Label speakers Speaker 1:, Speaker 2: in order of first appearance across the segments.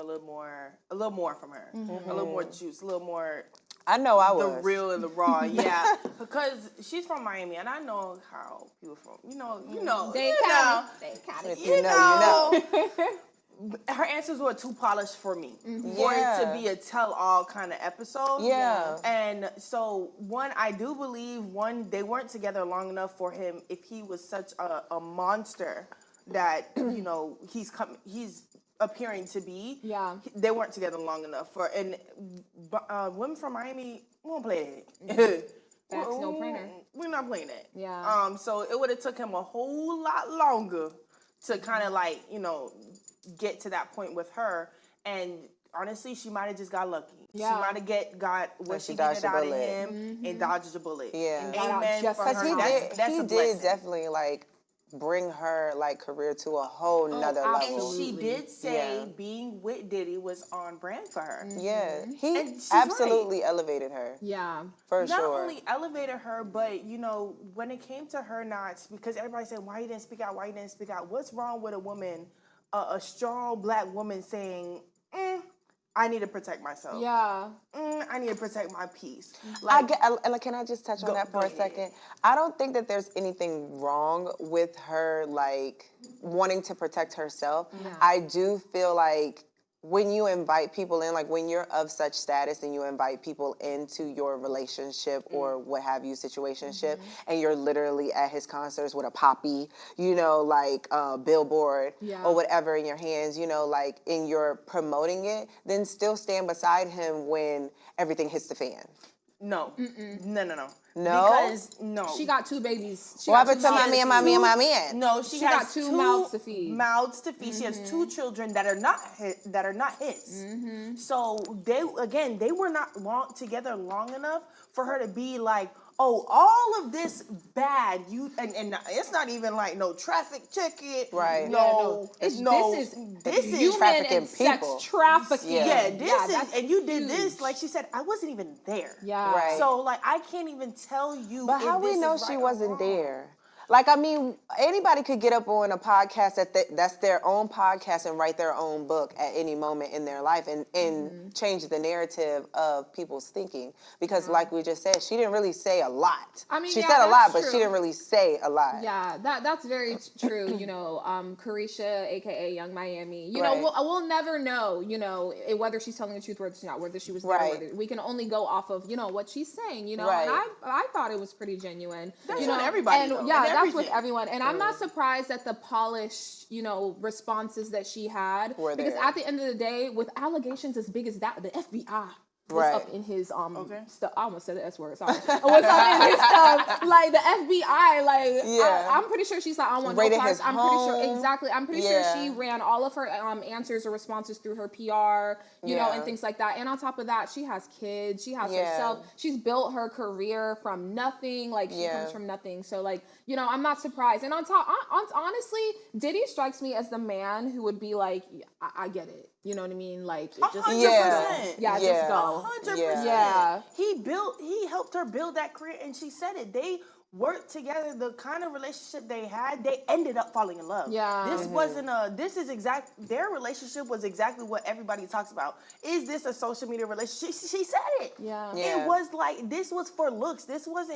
Speaker 1: a little more from her, a little more juice, a little more.
Speaker 2: I know I was.
Speaker 1: The real and the raw, yeah. Because she's from Miami, and I know how people from, you know.
Speaker 3: They kind
Speaker 1: of. Her answers were too polished for me. For it to be a tell-all kind of episode.
Speaker 2: Yeah.
Speaker 1: And so, I do believe, they weren't together long enough for him, if he was such a monster that, he's appearing to be. Yeah. They weren't together long enough and women from Miami won't play it.
Speaker 3: That's no brainer.
Speaker 1: We're not playing that.
Speaker 3: Yeah.
Speaker 1: So it would have took him a whole lot longer to kind of get to that point with her. And honestly, she might have just got lucky. Yeah. She might have got what she needed out of him and dodged a bullet.
Speaker 2: Yeah.
Speaker 1: Amen for her.
Speaker 2: He did definitely bring her career to a whole nother level.
Speaker 1: And she did say being with Diddy was on brand for her.
Speaker 2: Yeah, he absolutely elevated her.
Speaker 3: Yeah,
Speaker 2: for sure.
Speaker 1: Not only elevated her, but when it came to her because everybody said, why you didn't speak out, what's wrong with a woman, a strong black woman saying, I need to protect myself.
Speaker 3: Yeah.
Speaker 1: I need to protect my peace.
Speaker 2: Can I just touch on that for a second? I don't think that there's anything wrong with her, wanting to protect herself. Yeah. I do feel like when you invite people in, when you're of such status and you invite people into your relationship or what have you, situationship, and you're literally at his concerts with a poppy, billboard or whatever in your hands, and you're promoting it, then still stand beside him when everything hits the fan.
Speaker 1: No. No.
Speaker 2: No?
Speaker 1: Because, no.
Speaker 3: She got 2 babies.
Speaker 2: What happened to my man?
Speaker 1: No, she has
Speaker 3: got two mouths to feed.
Speaker 1: She has 2 children that are not his. So, they were not together long enough for her to be like, oh, all of this bad, and it's not even no traffic ticket.
Speaker 2: Right.
Speaker 1: This is
Speaker 3: human and sex trafficking.
Speaker 1: Yeah, and you did this, like she said, I wasn't even there.
Speaker 3: Yeah.
Speaker 2: Right.
Speaker 1: So, I can't even tell you.
Speaker 2: But how we know she wasn't there? Anybody could get up on a podcast that's their own podcast and write their own book at any moment in their life and change the narrative of people's thinking. Because like we just said, she didn't really say a lot. She said a lot, but she didn't really say a lot.
Speaker 3: Yeah, that's very true. Carisha, a.k.a. Young Miami, we'll never know, whether she's telling the truth, whether she's not, whether she was there, whether we can only go off of, what she's saying, and I thought it was pretty genuine.
Speaker 1: That's with everybody,
Speaker 3: that's with everyone. And I'm not surprised at the polished, responses that she had. Because at the end of the day, with allegations as big as that, the FBI was up in his stuff. I almost said the S word, sorry. Was up in his stuff. The FBI, I'm pretty sure she's on one.
Speaker 2: Raided his home.
Speaker 3: I'm pretty sure she ran all of her answers or responses through her PR, and things like that. And on top of that, she has kids, she has herself, she's built her career from nothing, she comes from nothing. So I'm not surprised. And on top, honestly, Diddy strikes me as the man who would be like, I get it. You know what I mean?
Speaker 1: 100%.
Speaker 3: Just go.
Speaker 1: 100%.
Speaker 3: Yeah.
Speaker 1: He helped her build that career, and she said it. They worked together. The kind of relationship they had, they ended up falling in love. Yeah. This wasn't their relationship was exactly what everybody talks about. Is this a social media relationship? She said it.
Speaker 3: Yeah.
Speaker 1: It was this was for looks. This was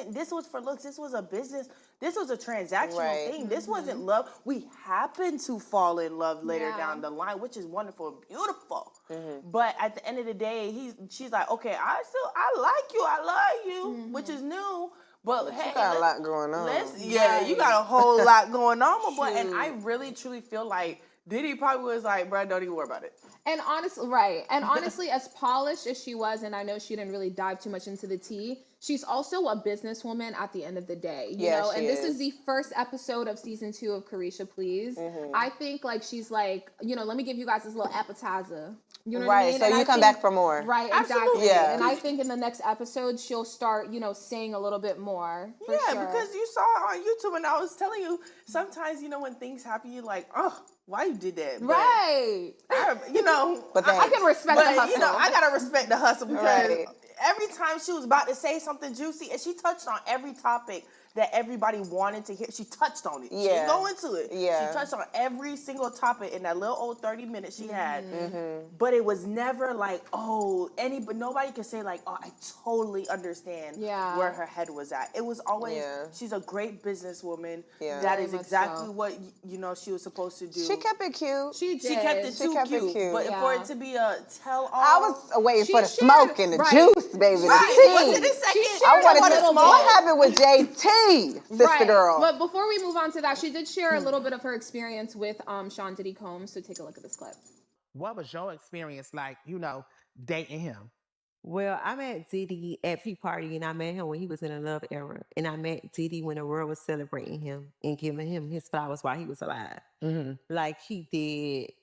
Speaker 1: for looks. This was a business. This was a transactional thing. This wasn't love. We happened to fall in love later down the line, which is wonderful and beautiful. But at the end of the day, she's like, okay, I like you, I love you, which is new. But
Speaker 2: hey, you got a lot going on.
Speaker 1: You got a whole lot going on, but and I really truly feel like Diddy probably was like, bro, don't even worry about it.
Speaker 3: And honestly, as polished as she was, and I know she didn't really dive too much into the tea, she's also a businesswoman at the end of the day, you know? And this is the first episode of season 2 of Carisha Please. I think she's let me give you guys this little appetizer. You know what I mean?
Speaker 2: So you come back for more.
Speaker 3: Right, exactly. Yeah. And I think in the next episode, she'll start, saying a little bit more. For sure.
Speaker 1: Because you saw on YouTube, and I was telling you, sometimes, when things happen, you're like, oh, why you did that? But,
Speaker 3: right.
Speaker 2: But
Speaker 3: I can respect the hustle.
Speaker 1: I got to respect the hustle because every time she was about to say something juicy, and she touched on every topic that everybody wanted to hear. She touched on it. She
Speaker 2: Yeah.
Speaker 1: didn't go into it.
Speaker 2: Yeah.
Speaker 1: She touched on every single topic in that little old 30 minutes she had. But it was never like, oh, but nobody could say like, oh, I totally understand where her head was at. It was always, she's a great businesswoman.
Speaker 2: Yeah.
Speaker 1: That is exactly what, you know, she was supposed to do.
Speaker 2: She kept it cute.
Speaker 3: She did.
Speaker 1: She kept it too cute. But for it to be a tell-all.
Speaker 2: I was waiting for the smoke and the juice, baby. The tea.
Speaker 1: Was it a second?
Speaker 2: I wanted to smoke. What happened with JT, sister girl?
Speaker 3: But before we move on to that, she did share a little bit of her experience with Sean Diddy Combs. So take a look at this clip.
Speaker 4: What was your experience like, you know, dating him?
Speaker 5: Well, I met Diddy at P Party, and I met him when he was in a love era. And I met Diddy when the world was celebrating him and giving him his flowers while he was alive. Like he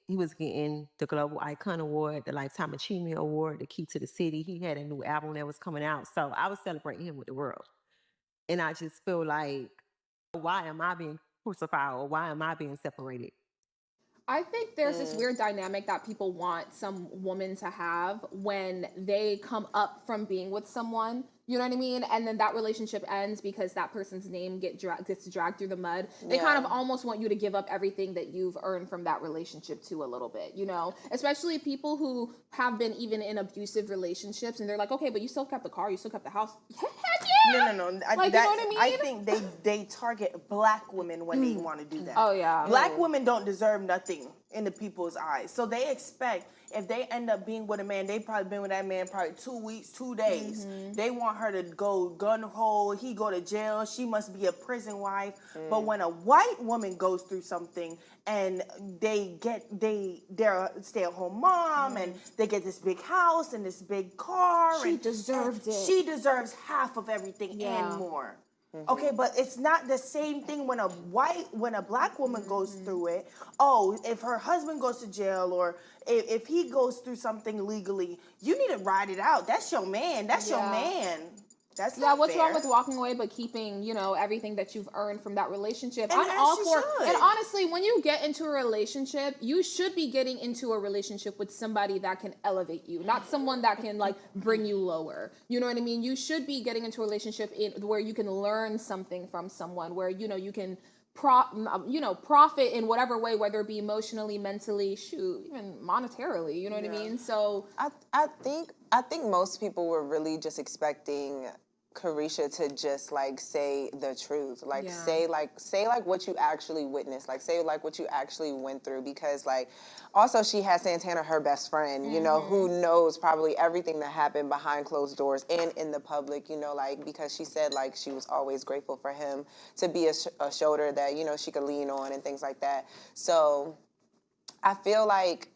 Speaker 5: was getting the Global Icon Award, the Lifetime Achievement Award, the Key to the City. He had a new album that was coming out. So I was celebrating him with the world. And I just feel like, why am I being crucified, or why am I being separated?
Speaker 3: I think there's this weird dynamic that people want some woman to have when they come up from being with someone, you know what I mean? And then that relationship ends because that person's name gets dragged through the mud. They kind of almost want you to give up everything that you've earned from that relationship too a little bit, you know? Especially people who have been even in abusive relationships and they're like, okay, but you still kept the car, you still kept the house. Heck yeah!
Speaker 1: No.
Speaker 3: Like, you know what I mean?
Speaker 1: I think they target black women when they want to do that.
Speaker 3: Oh, yeah.
Speaker 1: Black women don't deserve nothing in the people's eyes. So they expect, if they end up being with a man, they probably been with that man probably 2 weeks, 2 days. They want her to go gun-ho, he go to jail, she must be a prison wife. But when a white woman goes through something and they're a stay-at-home mom and they get this big house and this big car.
Speaker 3: She deserved it.
Speaker 1: She deserves half of everything and more. Okay, but it's not the same thing when a black woman goes through it. Oh, if her husband goes to jail or if he goes through something legally, you need to ride it out. That's your man. That's your man. That's not
Speaker 3: what's
Speaker 1: fair.
Speaker 3: wrong with walking away but keeping, you know, everything that you've earned from that relationship?
Speaker 1: And
Speaker 3: I'm all for
Speaker 1: should.
Speaker 3: And honestly, when you get into a relationship, you should be getting into a relationship with somebody that can elevate you, not someone that can like bring you lower. You know what I mean? You should be getting into a relationship where you can learn something from someone, where, you know, you can profit in whatever way, whether it be emotionally, mentally, even monetarily, you know what I mean? So
Speaker 2: I think most people were really just expecting Carisha to just like say the truth, like say what you actually witnessed, like say like what you actually went through, because like also she had Santana, her best friend, you know, who knows probably everything that happened behind closed doors and in the public, you know, like because she said like she was always grateful for him to be a shoulder that, you know, she could lean on and things like that. So I feel like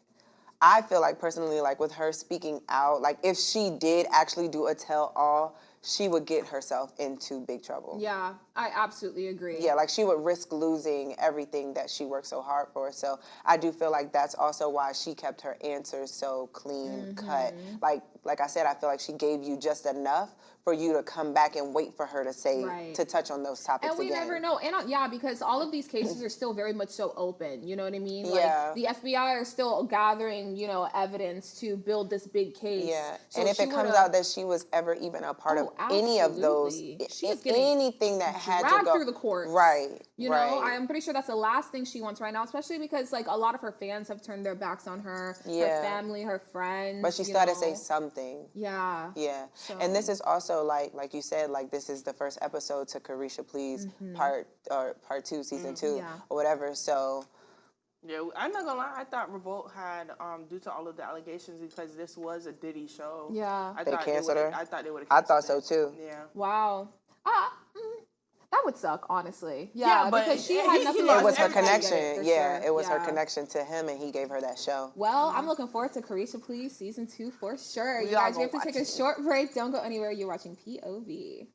Speaker 2: personally, like with her speaking out, like if she did actually do a tell-all, she would get herself into big trouble.
Speaker 3: Yeah, I absolutely agree.
Speaker 2: Yeah, like she would risk losing everything that she worked so hard for. So I do feel like that's also why she kept her answers so clean cut. Like I said, I feel like she gave you just enough for you to come back and wait for her to say, to touch on those topics again.
Speaker 3: And we never know. And because all of these cases are still very much so open, you know what I mean?
Speaker 2: Yeah.
Speaker 3: Like the FBI are still gathering, you know, evidence to build this big case.
Speaker 2: Yeah.
Speaker 3: So
Speaker 2: and if it comes out that she was ever even a part of any of those, anything that had to go
Speaker 3: through the courts.
Speaker 2: Right.
Speaker 3: You know, I'm pretty sure that's the last thing she wants right now, especially because like a lot of her fans have turned their backs on her, her family, her friends.
Speaker 2: But she started to say something.
Speaker 3: Yeah.
Speaker 2: Yeah. So. And this is also like you said, like this is the first episode to Carisha Please part 2, season 2 or whatever. So
Speaker 1: yeah, I'm not gonna lie, I thought Revolt had due to all of the allegations, because this was a Diddy show.
Speaker 3: Yeah.
Speaker 2: They canceled her.
Speaker 1: I thought they would have.
Speaker 2: I thought so too.
Speaker 1: Yeah.
Speaker 3: Wow. That would suck, honestly. Yeah, but because she had nothing.
Speaker 2: It was her connection.
Speaker 3: Yeah,
Speaker 2: it was her connection to him, and he gave her that show.
Speaker 3: Well, I'm looking forward to Carisha Please season 2 for sure. You guys, we have to take a short break. Don't go anywhere. You're watching POV.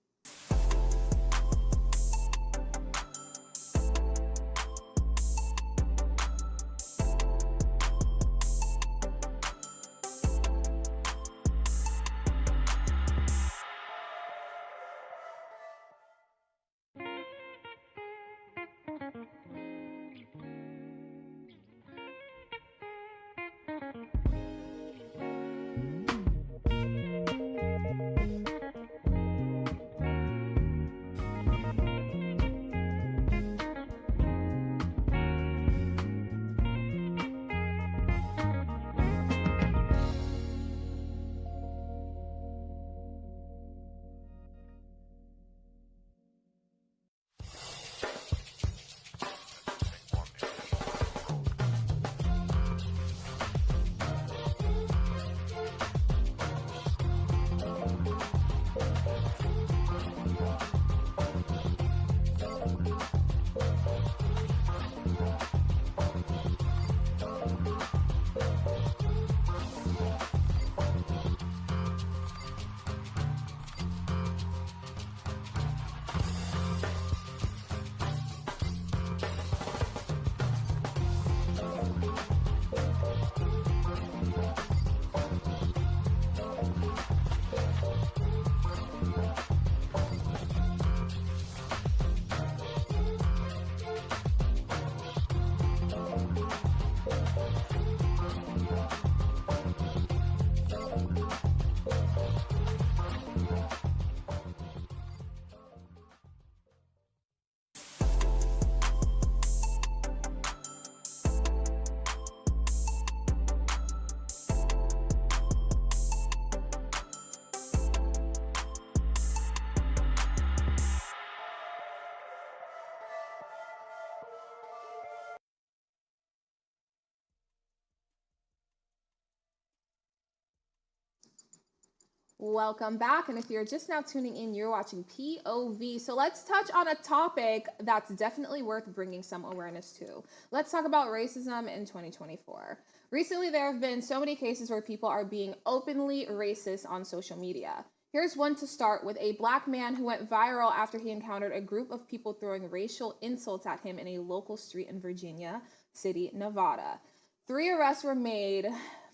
Speaker 3: Welcome back. And if you're just now tuning in, you're watching POV. So let's touch on a topic that's definitely worth bringing some awareness to. Let's talk about racism in 2024. Recently, there have been so many cases where people are being openly racist on social media. Here's one to start with: a Black man who went viral after he encountered a group of people throwing racial insults at him in a local street in Virginia City, Nevada. 3 arrests were made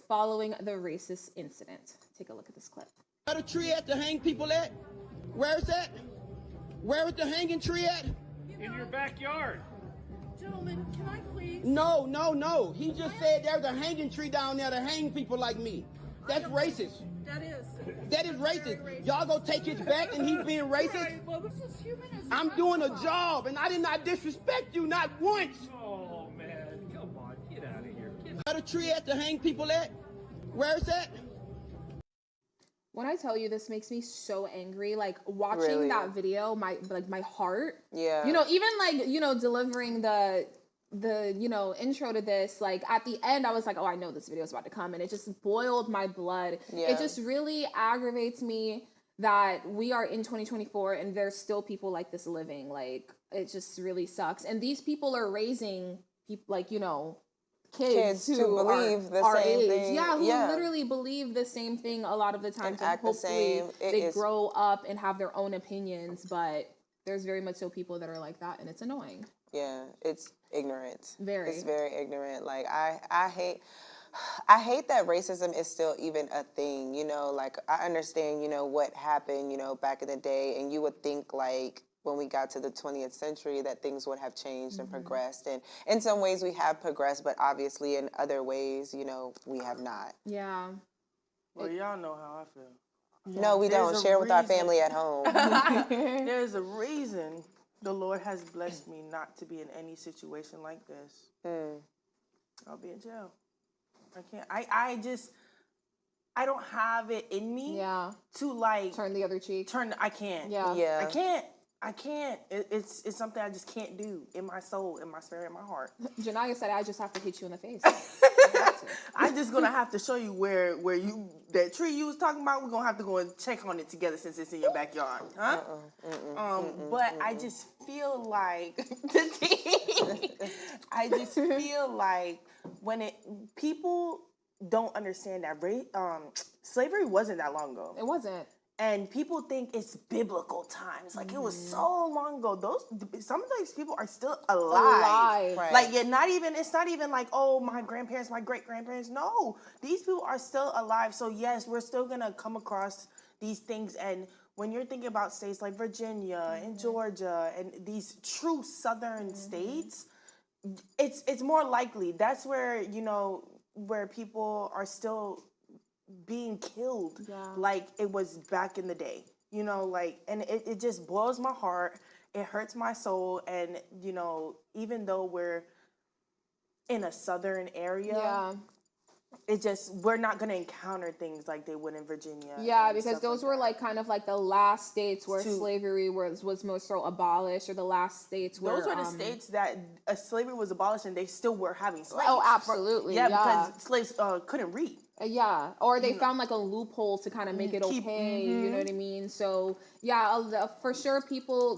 Speaker 3: following the racist incident. Take a look at this clip.
Speaker 6: A tree at to hang people at? Where is that? Where is the hanging tree at?
Speaker 7: In your backyard.
Speaker 8: Gentlemen, can I please?
Speaker 6: No, no, no. He just said there's a hanging tree down there to hang people like me. That's racist.
Speaker 8: That is.
Speaker 6: That is racist. Y'all go take his back and he's being racist?
Speaker 8: Right, well, this is humanism.
Speaker 6: I'm doing a job and I did not disrespect you, not once.
Speaker 7: Oh, man. Come on. Get out of here.
Speaker 6: Where a tree at to hang people at? Where is that?
Speaker 3: When I tell you, this makes me so angry. Like, watching that video, my heart.
Speaker 2: Yeah.
Speaker 3: You know, even like, you know, delivering the you know, intro to this, like at the end I was like, oh, I know this video is about to come, and it just boiled my blood.
Speaker 2: Yeah.
Speaker 3: It just really aggravates me that we are in 2024 and there's still people like this living. Like, it just really sucks. And these people are raising people, like, you know, kids
Speaker 2: to
Speaker 3: who
Speaker 2: believe the
Speaker 3: our
Speaker 2: same
Speaker 3: age.
Speaker 2: thing.
Speaker 3: Yeah, who
Speaker 2: Yeah.
Speaker 3: literally believe the same thing a lot of the times, and
Speaker 2: act the
Speaker 3: hopefully
Speaker 2: same.
Speaker 3: they grow up and have their own opinions. But there's very much so people that are like that, and it's annoying.
Speaker 2: Yeah, it's ignorant.
Speaker 3: Very.
Speaker 2: It's very ignorant. Like, I hate that racism is still even a thing, you know. Like, I understand, you know, what happened, you know, back in the day, and you would think, like, when we got to the 20th century that things would have changed and progressed. And in some ways we have progressed, but obviously in other ways, you know, we have not.
Speaker 3: Yeah.
Speaker 1: Well, y'all know how I feel.
Speaker 2: No, we
Speaker 1: There's
Speaker 2: don't.
Speaker 1: a
Speaker 2: Share with our
Speaker 1: reason.
Speaker 2: family at home.
Speaker 1: There's a reason the Lord has blessed me not to be in any situation like this. I'll be in jail. I can't. I don't have it in me to like
Speaker 3: turn the other cheek.
Speaker 1: I can't.
Speaker 3: Yeah.
Speaker 1: I can't. It's something I just can't do in my soul, in my spirit, in my heart.
Speaker 3: Janaya said, I just have to hit you in the face.
Speaker 1: I'm just gonna have to show you where you, that tree you was talking about. We're gonna have to go and check on it together since it's in your backyard, huh? But I just feel like I just feel like when people don't understand that slavery wasn't that long ago.
Speaker 3: It wasn't.
Speaker 1: And people think it's biblical times. Like, it was so long ago. Some of these people are still alive.
Speaker 2: Right.
Speaker 1: Like, it's not even like, oh, my grandparents, my great-grandparents. No, these people are still alive. So, yes, we're still going to come across these things. And when you're thinking about states like Virginia and Georgia and these true southern states, it's more likely. That's where, you know, where people are still being killed like it was back in the day, you know, like, and it just boils my heart. It hurts my soul. And, you know, even though we're in a southern area, we're not going to encounter things like they would in Virginia.
Speaker 3: Yeah, because those were like kind of like the last states where slavery was most so abolished, or the last states where...
Speaker 1: Those were the states that slavery was abolished and they still were having slaves.
Speaker 3: Oh, absolutely.
Speaker 1: Yeah, because slaves couldn't read.
Speaker 3: Yeah, or they found like a loophole to kind of make it okay, you know what I mean? So, yeah, for sure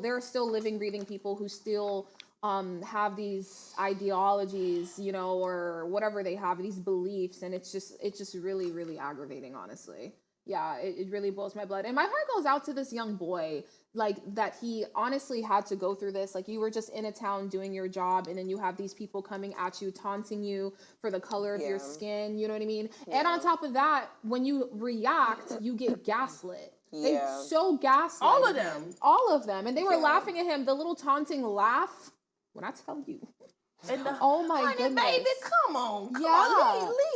Speaker 3: there are still living, breathing people who still have these ideologies, you know, or whatever they have, these beliefs, and it's just really, really aggravating, honestly. Yeah, it really blows my blood. And my heart goes out to this young boy, like, that he honestly had to go through this. Like, you were just in a town doing your job, and then you have these people coming at you, taunting you for the color of your skin, you know what I mean? Yeah. And on top of that, when you react, you get gaslit. They so gaslit
Speaker 1: all of them.
Speaker 3: All of them. And they were laughing at him, the little taunting laugh. When I tell you. Oh my goodness.
Speaker 1: Baby, come on.
Speaker 3: Leave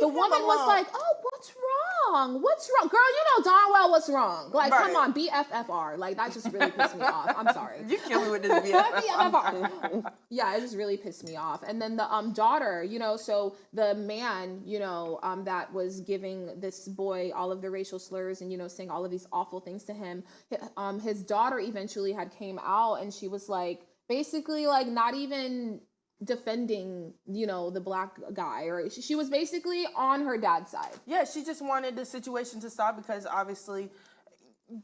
Speaker 3: the woman was like, oh, what's wrong? What's wrong? Girl, you know darn well what's wrong. Like, come on, BFFR. Like, that just really pissed me off. I'm sorry.
Speaker 1: You kill me with this
Speaker 3: BFFR. Yeah, it just really pissed me off. And then the daughter, you know, so the man, you know, that was giving this boy all of the racial slurs and, you know, saying all of these awful things to him, his daughter eventually had came out, and she was like, basically, like, not even defending, you know, the black guy, or she was basically on her dad's side.
Speaker 1: Yeah, she just wanted the situation to stop because obviously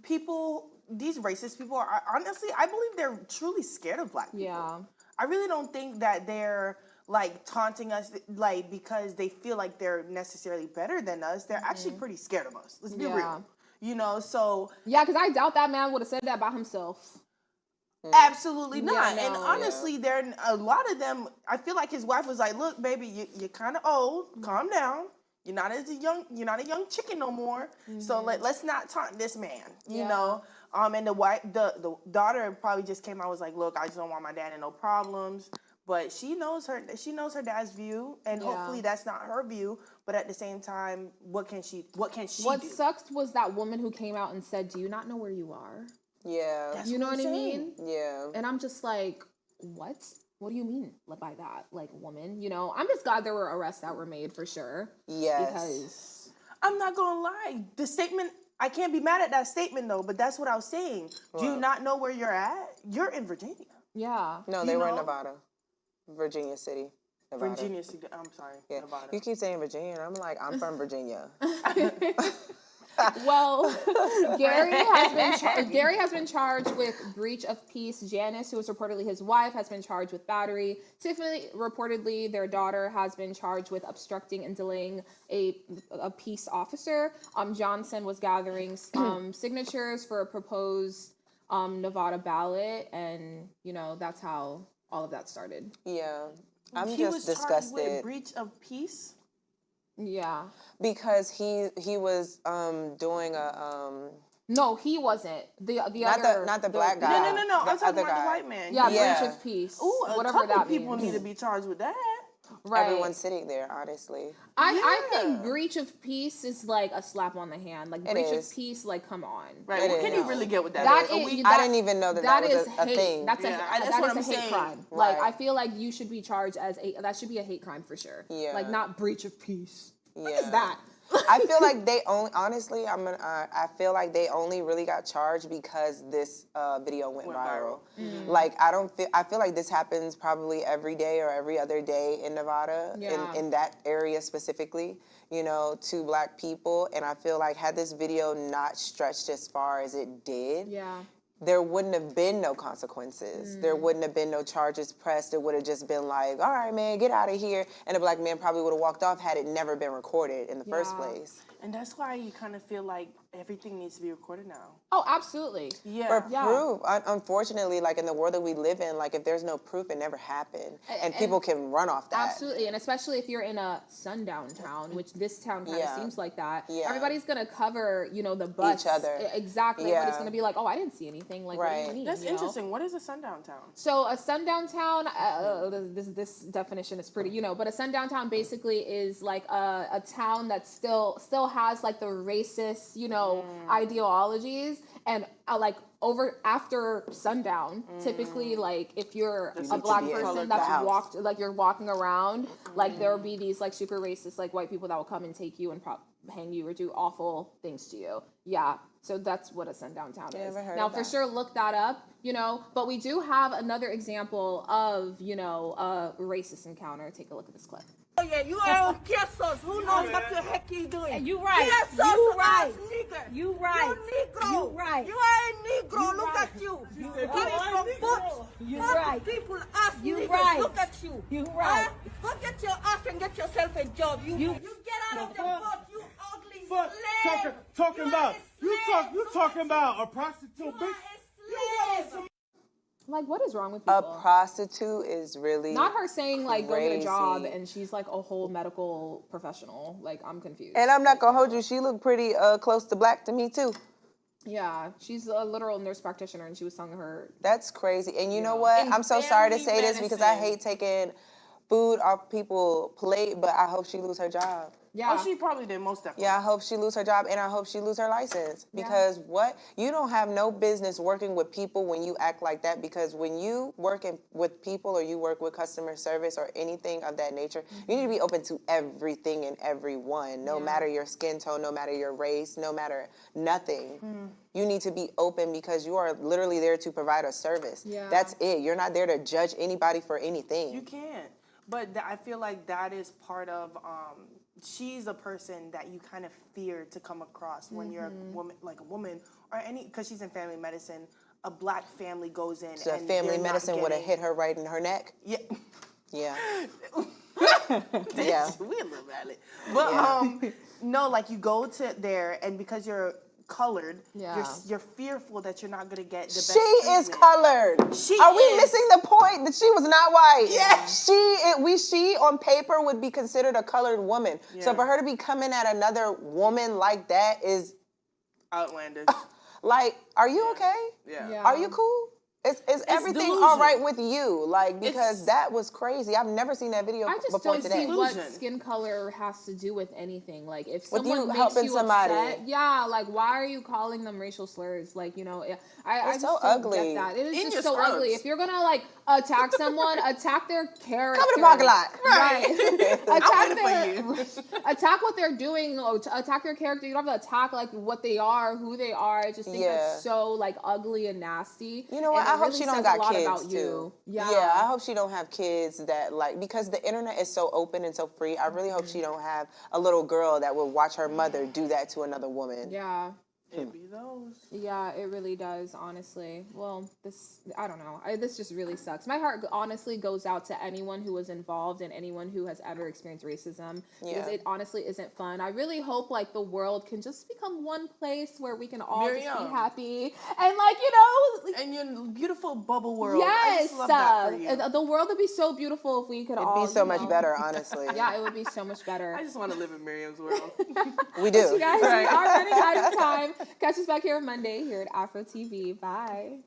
Speaker 1: people, these racist people are honestly, I believe they're truly scared of Black people.
Speaker 3: Yeah.
Speaker 1: I really don't think that they're like taunting us like because they feel like they're necessarily better than us. They're actually pretty scared of us. Let's be real. You know, so
Speaker 3: yeah, because I doubt that man would have said that about himself.
Speaker 1: Absolutely not.
Speaker 3: Yeah, no,
Speaker 1: and honestly, there a lot of them. I feel like his wife was like, "Look, baby, you're kind of old. Calm down. You're not a young chicken no more. So let's not taunt this man. You know." And the wife, the daughter probably just came out and was like, "Look, I just don't want my dad in no problems." But she knows her dad's view, and hopefully that's not her view. But at the same time, what can she
Speaker 3: What
Speaker 1: do?
Speaker 3: sucked was that woman who came out and said, "Do you not know where you are?"
Speaker 2: Yeah.
Speaker 1: That's
Speaker 3: You know what I
Speaker 1: saying.
Speaker 3: mean?
Speaker 2: Yeah.
Speaker 3: And I'm just like, what? What do you mean by that? Like, woman, you know? I'm just glad there were arrests that were made for sure.
Speaker 2: Yes.
Speaker 3: Because
Speaker 1: I'm not gonna lie. The statement, I can't be mad at that statement though, but that's what I was saying. Do you not know where you're at? You're in Virginia.
Speaker 3: yeah.
Speaker 2: No, they were in Nevada. Virginia City. Nevada.
Speaker 1: Virginia City. I'm sorry.
Speaker 2: Yeah.
Speaker 1: Nevada.
Speaker 2: You keep saying Virginia, and I'm like, I'm from Virginia.
Speaker 3: Well, Gary has been charged with breach of peace. Janice, who was reportedly his wife, has been charged with battery. Tiffany, reportedly their daughter, has been charged with obstructing and delaying a peace officer. Johnson was gathering signatures for a proposed Nevada ballot, and you know that's how all of that started.
Speaker 2: Yeah. I'm
Speaker 1: he
Speaker 2: just
Speaker 1: was
Speaker 2: disgusted.
Speaker 1: charged with breach of peace.
Speaker 3: Yeah.
Speaker 2: Because he was doing a
Speaker 3: No, he wasn't. The
Speaker 2: not the black guy.
Speaker 1: No. I'm talking about
Speaker 2: guy.
Speaker 1: the white man.
Speaker 3: Yeah,
Speaker 2: Yeah.
Speaker 3: breach of peace.
Speaker 1: Ooh,
Speaker 3: whatever
Speaker 1: couple
Speaker 3: that
Speaker 1: people
Speaker 3: means.
Speaker 1: need to be charged with that.
Speaker 3: Right.
Speaker 2: Everyone's sitting there, honestly.
Speaker 3: I think breach of peace is like a slap on the hand. Like breach of peace, like come on.
Speaker 1: Right. What can you really get with that?
Speaker 3: That
Speaker 1: is?
Speaker 3: is,
Speaker 2: I didn't even know that was
Speaker 3: is
Speaker 2: a
Speaker 3: hate.
Speaker 2: thing.
Speaker 3: That's
Speaker 1: that's what
Speaker 3: a
Speaker 1: I'm
Speaker 3: hate
Speaker 1: saying.
Speaker 3: crime.
Speaker 2: Right.
Speaker 3: Like I feel like you should be charged as that should be a hate crime for sure.
Speaker 2: Yeah.
Speaker 3: Like not breach of peace.
Speaker 2: Yeah.
Speaker 3: What is that?
Speaker 2: I feel like they only, honestly, I feel like they only really got charged because this video went viral.
Speaker 3: Mm-hmm.
Speaker 2: Like, I feel like this happens probably every day or every other day in Nevada, in that area specifically, you know, to black people. And I feel like had this video not stretched as far as it did, there wouldn't have been no consequences. There wouldn't have been no charges pressed. It would have just been like, all right, man, get out of here. And the black man probably would have walked off had it never been recorded in the first place.
Speaker 1: And that's why you kind of feel like everything needs to be recorded now.
Speaker 3: Oh, absolutely.
Speaker 1: Yeah.
Speaker 2: For proof. Unfortunately, like in the world that we live in, like if there's no proof, it never happened. And people can run off that.
Speaker 3: Absolutely. And especially if you're in a sundown town, which this town kind of seems like that.
Speaker 2: Yeah.
Speaker 3: Everybody's going to cover, you know, the butts.
Speaker 2: Each other.
Speaker 3: Exactly.
Speaker 2: Yeah.
Speaker 3: Everybody's going to be like, oh, I didn't see anything. Like, what do you mean?
Speaker 1: That's
Speaker 3: you
Speaker 1: interesting. What is a sundown town?
Speaker 3: So a sundown town, this definition is pretty, you know, but a sundown town basically is like a town that still has like the racist, you know, ideologies, and like after sundown, typically like if you're a black person that's you're walking around, like there will be these like super racist like white people that will come and take you and hang you or do awful things to you. Yeah. So that's what a sundown town is. Now, for sure, look that up, you know, but we do have another example of, you know, a racist encounter. Take a look at this clip.
Speaker 9: Oh yeah, you are on Kessos. Who knows what the heck you doing?
Speaker 8: You right.
Speaker 9: Kessos,
Speaker 8: You right.
Speaker 9: nigger.
Speaker 8: You right.
Speaker 9: You Negro.
Speaker 8: You right.
Speaker 9: You are a Negro. Look at you. Coming from
Speaker 8: You
Speaker 9: both
Speaker 8: right.
Speaker 9: people, us
Speaker 8: You
Speaker 9: niggers.
Speaker 8: right.
Speaker 9: Look at you.
Speaker 8: You right.
Speaker 9: Go get your ass and get yourself a job. You get out of the boat, you ugly slave.
Speaker 10: Talking about you talking about a prostitute,
Speaker 9: You
Speaker 10: bitch.
Speaker 9: are a slave.
Speaker 3: Like, what is wrong with people?
Speaker 2: A prostitute is really
Speaker 3: Not her saying, like, go get a job,
Speaker 2: crazy.
Speaker 3: and she's, like, a whole medical professional. Like, I'm confused.
Speaker 2: And I'm not gonna hold you. She looked pretty close to black to me too.
Speaker 3: Yeah, she's a literal nurse practitioner, and she was telling her...
Speaker 2: That's crazy. And you know what? I'm so sorry to say this because I hate taking food off people's plate, but I hope she lose her job.
Speaker 3: Yeah.
Speaker 1: Oh, she probably did, most definitely.
Speaker 2: Yeah, I hope she lose her job, and I hope she lose her license. Because you don't have no business working with people when you act like that, because when you work with people or you work with customer service or anything of that nature, you need to be open to everything and everyone, no matter your skin tone, no matter your race, no matter nothing. You need to be open because you are literally there to provide a service.
Speaker 3: Yeah.
Speaker 2: That's it. You're not there to judge anybody for anything.
Speaker 1: You can't. But I feel like that is part of she's a person that you kind of fear to come across when you're a woman, or any, because she's in family medicine. A black family goes in.
Speaker 2: So family medicine would have hit her right in her neck?
Speaker 1: Yeah.
Speaker 2: Yeah.
Speaker 1: Yeah. We a little valid. But no, like you go to there, and because you're colored, you're fearful that you're not gonna get the best treatment.
Speaker 2: Is colored. Are we missing the point that she was not white?
Speaker 1: Yeah.
Speaker 2: She on paper would be considered a colored woman. Yeah. So for her to be coming at another woman like that is
Speaker 1: outlandish.
Speaker 2: Like, are you okay?
Speaker 1: Yeah.
Speaker 2: Are you cool? Is everything delusion. All right with you? Like, because that was crazy. I've never seen that video before today.
Speaker 3: I just don't see what skin color has to do with anything. Like, if someone makes
Speaker 2: helping
Speaker 3: you
Speaker 2: somebody.
Speaker 3: upset, like, why are you calling them racial slurs? Like, you know, I just
Speaker 2: so
Speaker 3: don't
Speaker 2: ugly.
Speaker 3: get that. It is just so ugly. If you're gonna like attack someone, attack their character.
Speaker 2: Come to the parking lot.
Speaker 3: Right. Attack what they're doing. Attack their character. You don't have to attack like what they are, who they are. I just think that's so like ugly and nasty.
Speaker 2: You know what? I hope she don't got kids
Speaker 3: too.
Speaker 2: Yeah, I hope she don't have kids that like, because the internet is so open and so free. I really hope she don't have a little girl that will watch her mother do that to another woman.
Speaker 3: Yeah.
Speaker 1: It be those.
Speaker 3: Yeah, it really does, honestly. Well, I don't know. This just really sucks. My heart honestly goes out to anyone who was involved and anyone who has ever experienced racism. Because it honestly isn't fun. I really hope like the world can just become one place where we can all just be happy. And like, you know.
Speaker 1: And your beautiful bubble world.
Speaker 3: Yes.
Speaker 1: I just love that for you.
Speaker 3: The world would be so beautiful if we could all.
Speaker 2: It'd be so much better, honestly.
Speaker 3: Yeah, it would be so much better.
Speaker 1: I just want to live in Miriam's world.
Speaker 2: We do.
Speaker 3: You guys, we are running out of time. Catch us back here on Monday here at AFROTV. Bye.